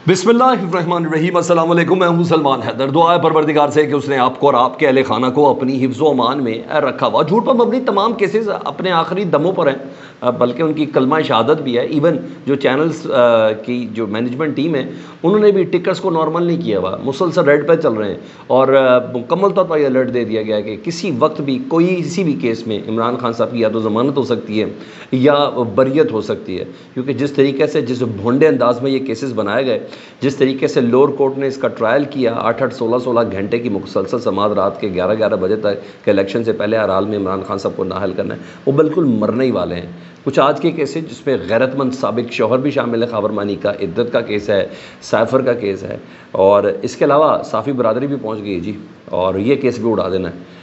बिस्मिल्लाहिर्रहमानिर्रहीम। अस्सलाम वालेकुम। मैं हूँ सलमान हैदर। दुआ है परवरदिगार से कि उसने आपको और आपके अहले खाना को अपनी हिफ्ज़ व अमान में रखा हुआ। झूठ पर मबनी तमाम केसेस अपने आखिरी दमों पर हैं, बल्कि उनकी कलमा शहादत भी है। इवन जो चैनल्स की जो मैनेजमेंट टीम है, उन्होंने भी टिकर्स को नॉर्मल नहीं किया हुआ, मुसलसल रेड पे चल रहे हैं। और मुकम्मल तौर पर यह अलर्ट दे दिया गया है कि किसी वक्त भी कोई किसी भी केस में इमरान खान साहब की या तो ज़मानत हो सकती है या बरियत हो सकती है, क्योंकि जिस तरीके से जिस भोंडे अंदाज में ये केसेस बनाए गए, जिस तरीके से लोअर कोर्ट ने इसका ट्रायल किया, 8-8 16-16 घंटे की मुसलसल समाअत, रात के 11-11 बजे तक के इलेक्शन से पहले हर हाल में इमरान खान साहब को नाअहल करना है, वो बिल्कुल मरने ही वाले हैं। कुछ आज के केसेस जिसमें गैरतमंद साबिक शौहर भी शामिल है, खाबरमानी का, इद्दत का केस है, साइफर का केस है, और इसके अलावा साफ़ी बरदरी भी पहुँच गई है जी, और ये केस भी उड़ा देना है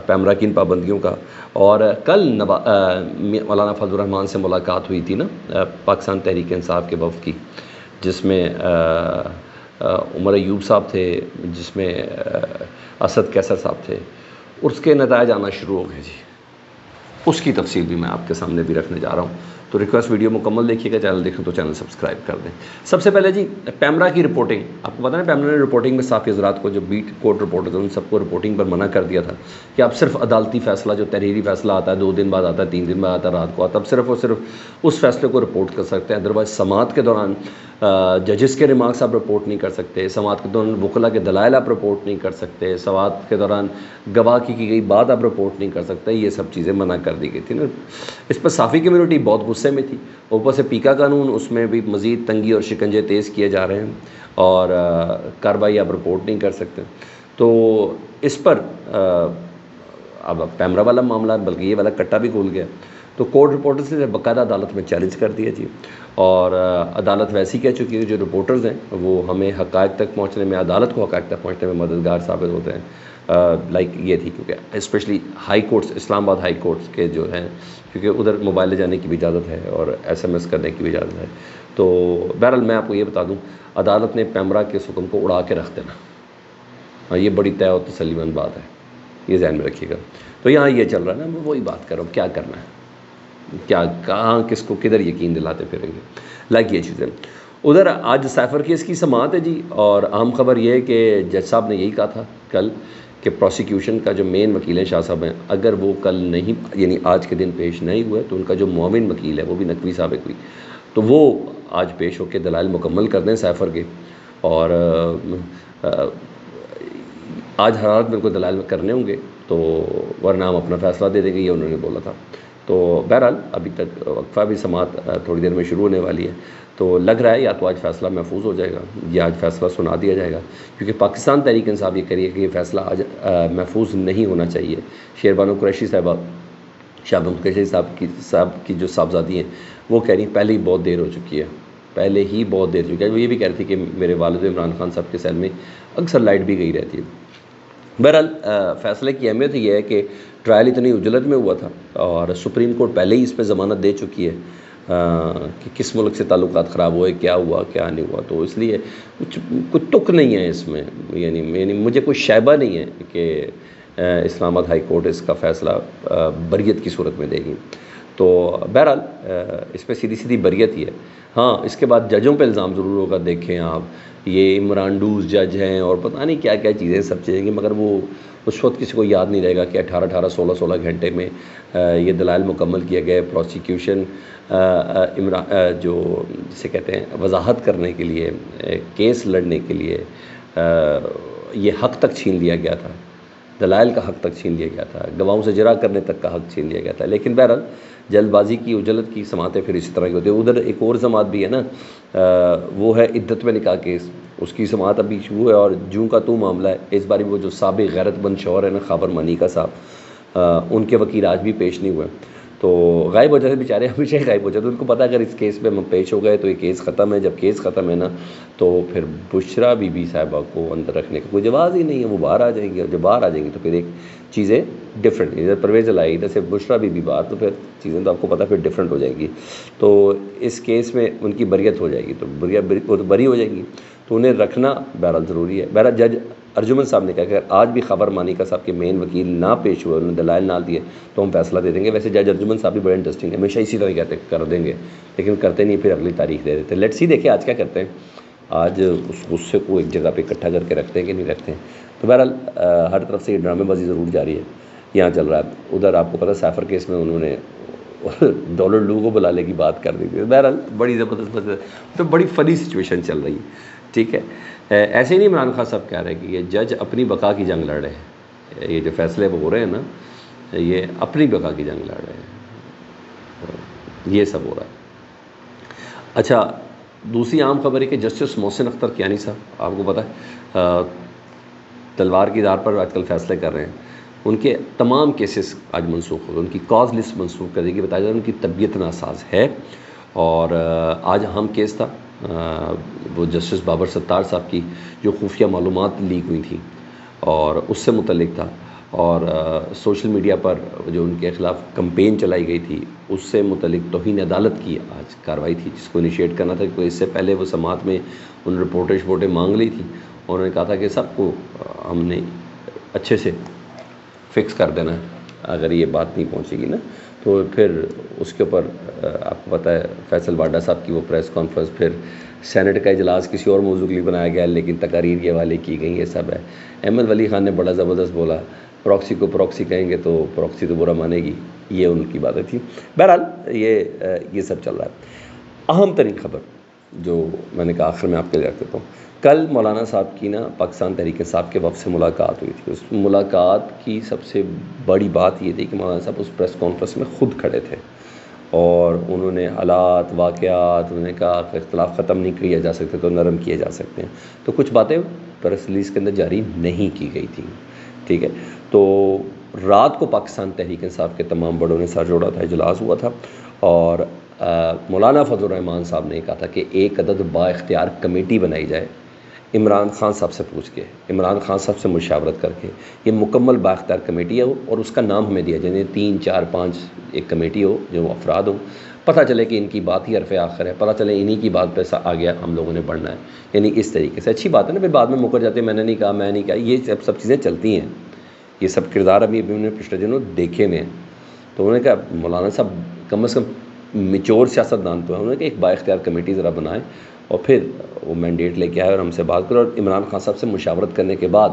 पैमरा की इन पाबंदियों का। और कल मौलाना फजल रहमान से मुलाकात हुई थी ना, पाकिस्तान तहरीक इंसाफ के वफ़द की, जिसमें उमर अयूब साहब थे, जिसमें असद कैसर साहब थे। उसके नताइज आना शुरू हो गए जी, उसकी तफसील भी मैं आपके सामने भी रखने जा रहा हूँ। तो रिक्वेस्ट वीडियो मुकम्मल देखिएगा, चैनल देखें तो चैनल सब्सक्राइब कर दें। सबसे पहले जी पैमरा की रिपोर्टिंग, आपको पता है पैमरा ने रिपोर्टिंग में साफ़ी हज़रात को, जो बीट कोर्ट रिपोर्टर थे, उन सबको रिपोर्टिंग पर मना कर दिया था कि आप सिर्फ अदालती फ़ैसला, जो तहरीरी फ़ैसला आता है 2 दिन बाद आता है, 3 दिन बाद आता है, रात को आता है, अब सिर्फ और सिर्फ उस फैसले को रिपोर्ट कर सकते हैं। अदरवाइज़ समाअत के दौरान जजेस के रिमार्क्स आप रिपोर्ट नहीं कर सकते, समाअत के दौरान वकला के दलाइल आप रिपोर्ट नहीं कर सकते, समाअत के दौरान गवाह की गई बात आप रिपोर्ट नहीं कर सकते। ये सब चीज़ें मना कर दी गई थी ना। इस पर साफ़ी कम्यूनिटी बहुत गुस्से में थी। ऊपर से पीका कानून, उसमें भी मज़ीद तंगी और शिकंजे तेज़ किए जा रहे हैं, और कार्रवाई आप रिपोर्ट नहीं कर सकते। तो इस पर अब पैमरा वाला मामला, बल्कि ये वाला कट्टा भी खुल गया। तो कोर्ट रिपोर्टर से बाकायदा अदालत में चैलेंज कर दिया जी, और अदालत वैसी कह चुकी है जो रिपोर्टर्स हैं वो हमें हक़ाइक़ तक पहुँचने में, अदालत को हक़ाइक़ तक पहुँचने में मददगार साबित होते हैं। लाइक ये थी, क्योंकि specially high courts, Islamabad high courts के जो हैं, क्योंकि उधर मोबाइल ले जाने की भी इजाज़त है और SMS करने की भी इजाज़त है। तो बहरहाल मैं आपको ये बता दूँ, अदालत ने पैमरा के हुक्म को उड़ा के रख देना, हाँ, ये बड़ी तय और तसल्लीमंद बात है, ये ध्यान में रखिएगा। तो यहाँ ये चल रहा है ना, मैं वही बात कर रहा हूँ, क्या करना है, क्या, कहाँ, किसको, किधर यकीन दिलाते फिरेंगे, लाइक ये चीज़ें। उधर आज साइफर केस की समाअत है जी, और अहम खबर ये है कि जज साहब ने यही कहा था कल कि प्रोसिक्यूशन का जो मेन वकील है शाह साहब हैं, अगर वो कल नहीं, यानी आज के दिन पेश नहीं हुए, तो उनका जो मुआविन वकील है, वो भी नकवी साबिक हुई, तो वो आज पेश होकर दलाइल मुकम्मल कर दें साइफर के। और आज हर हालत में कोई दलाइल करने होंगे, तो वरना हम अपना फ़ैसला दे देंगे, ये उन्होंने बोला था। तो बहरहाल अभी तक वक्फा भी समाअत थोड़ी देर में शुरू होने वाली है, तो लग रहा है या तो आज फ़ैसला महफूज हो जाएगा या आज फ़ैसला सुना दिया जाएगा, क्योंकि पाकिस्तान तहरीक इंसाफ ये करिए कि ये फ़ैसला आज महफूज नहीं होना चाहिए। शेरबानो कुरैशी साहबा, शाहबानो कुरैशी साहब की जो साहबजादी हैं, वो कह रही पहले ही बहुत देर हो चुकी है, पहले ही बहुत देर हो चुकी है। वो ये भी कह रही थी कि मेरे वालिद इमरान खान साहब के सेल में अक्सर लाइट भी गई रहती है। बहरहाल फ़ैसले की अहमियत यह है कि ट्रायल इतनी उजलत में हुआ था, और सुप्रीम कोर्ट पहले ही इस पर ज़मानत दे चुकी है कि किस मुल्क से ताल्लुकात ख़राब हुए, क्या हुआ क्या नहीं हुआ। तो इसलिए कुछ तुक नहीं है इसमें, यानी मुझे कोई शैबा नहीं है कि इस्लामाबाद हाई कोर्ट इसका फ़ैसला बरियत की सूरत में देगी। तो बहरहाल इस पर सीधी सीधी बरियत ही है। हाँ, इसके बाद जजों पे इल्ज़ाम ज़रूर होगा, देखें आप, ये इमरानडूज जज हैं और पता नहीं क्या क्या चीज़ें सब चलेंगी, मगर वो उस वक्त किसी को याद नहीं रहेगा कि 18-18 16-16 घंटे में ये दलाइल मुकम्मल किए गए। प्रोसिक्यूशन जो जिसे कहते हैं वजाहत करने के लिए, केस लड़ने के लिए ये हक़ तक छीन लिया गया था, दलाइल का हक़ तक छीन लिया गया था, गवाहों से जरा करने तक का हक़ छीन लिया गया था। लेकिन बहरहाल जल्दबाजी की, उजलत की समातें फिर इसी तरह की होती है। उधर एक और समात भी है ना, वो है इद्दत में निकाह केस, उसकी समात अभी शुरू है, और जूं का तू मामला है। इस बार वो जो साबिक़ गैरतमंद शौहर है ना, खाबरमानी का साहब, उनके वकील आज भी पेश नहीं हुए, तो गायब हो जाते बेचारे, हमेशा ही गायब हो जाते। उनको पता अगर इस केस में हम पेश हो गए तो ये केस ख़त्म है। जब केस ख़त्म है ना, तो फिर बुशरा बीबी साहिबा को अंदर रखने का कोई जवाब ही नहीं है, वो बाहर आ जाएंगी, और जब बाहर आ जाएंगी तो फिर एक चीज़ें डिफरेंट, इधर परवेज़ लाई, इधर से बुशरा बीबी बाहर, तो फिर चीज़ें तो आपको पता फिर डिफरेंट हो जाएंगी। तो इस केस में उनकी बरियत हो जाएगी, तो वो बरी हो जाएंगी, तो उन्हें रखना बहरहाल ज़रूरी है। बहरहाल जज अर्जुमन साहब ने कहा कि अगर आज भी खाबरमानी का साहब के मेन वकील ना पेश हुए, उन्होंने दलाइल ना दिए, तो हम फैसला दे देंगे। वैसे जज अर्जुमन साहब भी बड़े इंटरेस्टिंग है, हमेशा इसी तरह कहते कर देंगे, लेकिन करते नहीं, फिर अगली तारीख दे देते। लेट्स सी, देखिए आज क्या करते हैं। آج اس غصے کو ایک جگہ پہ اکٹھا کر کے رکھتے ہیں کہ نہیں رکھتے ہیں. تو بہرحال ہر طرف سے یہ ڈرامے بازی ضرور جاری ہے. یہاں چل رہا ہے, ادھر آپ کو پتہ سیفر کیس میں انہوں نے ڈالر لو کو بلانے کی بات کر دی تھی. بہرحال بڑی زبردست تو بڑی فنی سچویشن چل رہی ہے. ٹھیک ہے, ایسے ہی نہیں عمران خان صاحب کہہ رہے کہ یہ جج اپنی بقا کی جنگ لڑ رہے ہیں, یہ جو فیصلے وہ ہو رہے ہیں نا یہ اپنی بقا کی جنگ لڑ رہے ہیں, یہ سب ہو رہا ہے. اچھا, دوسری عام خبر ہے کہ جسٹس محسن اختر کیانی صاحب, آپ کو پتہ ہے تلوار کی دار پر آج کل فیصلے کر رہے ہیں. ان کے تمام کیسز آج منسوخ ہو گئے, ان کی کاز لسٹ منسوخ کر دی گئی. بتایا جا رہا ہے ان کی طبیعت ناساز ہے. اور آج اہم کیس تھا وہ جسٹس بابر ستار صاحب کی جو خفیہ معلومات لیک ہوئی تھیں اور اس سے متعلق تھا. اور سوشل میڈیا پر جو ان کے خلاف کمپین چلائی گئی تھی اس سے متعلق توہین عدالت کی آج کارروائی تھی, جس کو انیشیٹ کرنا تھا. کہ اس سے پہلے وہ سماعت میں ان رپورٹیں مانگ لی تھی. انہوں نے کہا تھا کہ سب کو ہم نے اچھے سے فکس کر دینا ہے, اگر یہ بات نہیں پہنچے گی نا تو پھر اس کے اوپر آپ کو پتہ ہے فیصل واڈا صاحب کی وہ پریس کانفرنس, پھر سینٹ کا اجلاس کسی اور موضوع کے لیے بنایا گیا لیکن تقاریر کے حوالے کی گئی. یہ سب ہے. احمد ولی خان نے بڑا زبردست بولا, پراکسی کو پراکسی کہیں گے تو پراکسی تو برا مانے گی, یہ ان کی باتیں تھیں. بہرحال یہ سب چل رہا ہے. اہم ترین خبر جو میں نے کہا آخر میں آپ کے لیے رکھ دیتا ہوں, کل مولانا صاحب کی نا پاکستان تحریک انصاف کے وفد سے ملاقات ہوئی تھی. اس ملاقات کی سب سے بڑی بات یہ تھی کہ مولانا صاحب اس پریس کانفرنس میں خود کھڑے تھے اور انہوں نے حالات واقعات, انہوں نے کہا کہ اختلاف ختم نہیں کیا جا سکتے تو نرم کیے جا سکتے ہیں. تو کچھ باتیں پریس ریلیز کے اندر جاری نہیں کی گئی تھیں. ٹھیک ہے, تو رات کو پاکستان تحریک انصاف کے تمام بڑوں نے سر جوڑا تھا, اجلاس ہوا تھا اور مولانا فضل الرحمان صاحب نے کہا تھا کہ ایک عدد با اختیار کمیٹی بنائی جائے عمران خان صاحب سے پوچھ کے, عمران خان صاحب سے مشاورت کر کے. یہ مکمل با اختیار کمیٹی ہو اور اس کا نام ہمیں دیا جائے, 3 4 5 ایک کمیٹی ہو جو افراد ہوں, پتہ چلے کہ ان کی بات ہی حرف آخر ہے, پتہ چلے انہی کی بات پہ آگے ہم لوگوں نے بڑھنا ہے. یعنی اس طریقے سے اچھی بات ہے نا, پھر بعد میں مکر جاتے ہیں میں نے نہیں کہا میں نہیں کہا, یہ سب چیزیں چلتی ہیں. یہ سب کردار ابھی انہوں نے پچھلے دنوں دیکھے میں. تو انہوں نے کہا مولانا صاحب کم از کم میچور سیاست دان تو ہے, انہوں نے کہا ایک با اختیار کمیٹی ذرا بنائیں اور پھر وہ مینڈیٹ لے کے آئے اور ہم سے بات کرو, اور عمران خان صاحب سے مشاورت کرنے کے بعد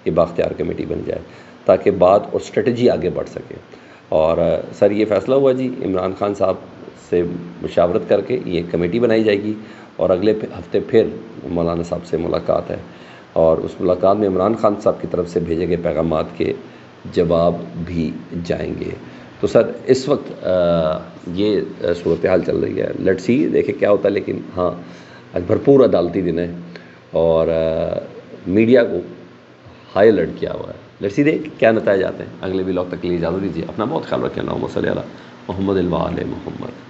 یہ با اختیار کمیٹی بن جائے تاکہ بات اور اسٹریٹجی آگے بڑھ سکے. اور سر یہ فیصلہ ہوا جی, عمران خان صاحب سے مشاورت کر کے یہ کمیٹی بنائی جائے گی اور اگلے ہفتے پھر مولانا صاحب سے ملاقات ہے اور اس ملاقات میں عمران خان صاحب کی طرف سے بھیجے گئے پیغامات کے جواب بھی جائیں گے. تو سر اس وقت یہ صورتحال چل رہی ہے. لیٹس سی, دیکھیں کیا ہوتا ہے. لیکن ہاں آج بھرپور عدالتی دن ہے اور میڈیا کو ہائی الرٹ کیا ہوا ہے. لیٹس سی دیکھ کیا نتائج آتے ہیں. اگلے ولاگ تک کے لیے اجازت دیجیے. اپنا بہت خیال رکھیں. اللہم صلی علی محمد و آل محمد.